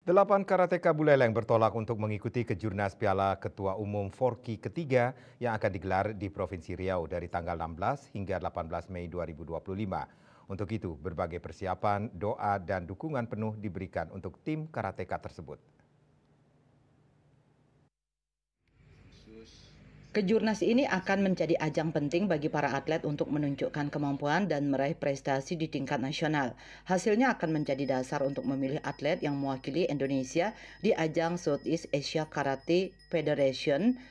8 karateka Buleleng bertolak untuk mengikuti kejurnas Piala Ketua Umum Forki ketiga yang akan digelar di Provinsi Riau dari tanggal 16 hingga 18 Mei 2025. Untuk itu, berbagai persiapan, doa, dan dukungan penuh diberikan untuk tim karateka tersebut. Kejurnas ini akan menjadi ajang penting bagi para atlet untuk menunjukkan kemampuan dan meraih prestasi di tingkat nasional. Hasilnya akan menjadi dasar untuk memilih atlet yang mewakili Indonesia di ajang Southeast Asia Karate Federation.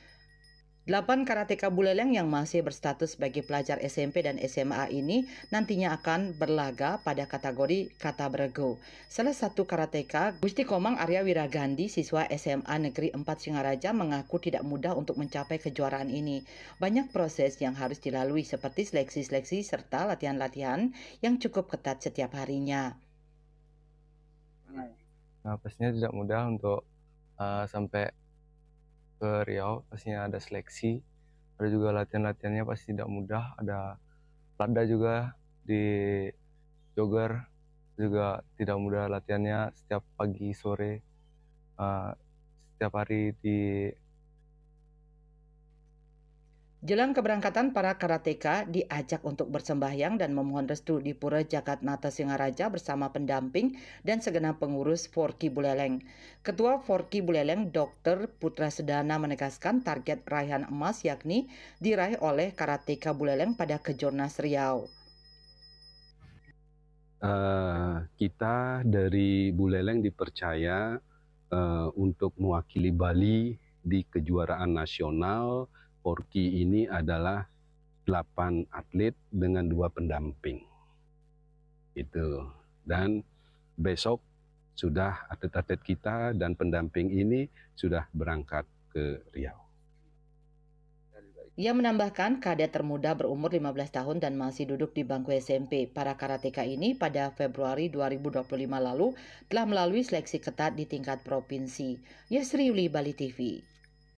8 karateka Buleleng yang masih berstatus sebagai pelajar SMP dan SMA ini nantinya akan berlaga pada kategori kata berego. Salah satu karateka, Gusti Komang Arya Wiragandi, siswa SMA Negeri 4 Singaraja, mengaku tidak mudah untuk mencapai kejuaraan ini. Banyak proses yang harus dilalui seperti seleksi-seleksi serta latihan-latihan yang cukup ketat setiap harinya. Nah, pastinya tidak mudah untuk sampai ke Riau, pastinya ada seleksi, ada juga latihan-latihannya pasti tidak mudah, ada lada juga di jogger juga tidak mudah latihannya setiap pagi sore, setiap hari di Jelang keberangkatan, para karateka diajak untuk bersembahyang dan memohon restu di Pura Jagatnata Singaraja bersama pendamping dan segenap pengurus Forki Buleleng. Ketua Forki Buleleng, Dr. Putra Sedana, menegaskan target raihan emas yakni diraih oleh karateka Buleleng pada Kejurnas Riau. Kita dari Buleleng dipercaya untuk mewakili Bali di kejuaraan nasional. Forki ini adalah 8 atlet dengan 2 pendamping. Itu. Dan besok sudah atlet-atlet kita dan pendamping ini sudah berangkat ke Riau. Ia menambahkan kadet termuda berumur 15 tahun dan masih duduk di bangku SMP. Para karateka ini pada Februari 2025 lalu telah melalui seleksi ketat di tingkat provinsi. Yasri Yuli, Bali TV.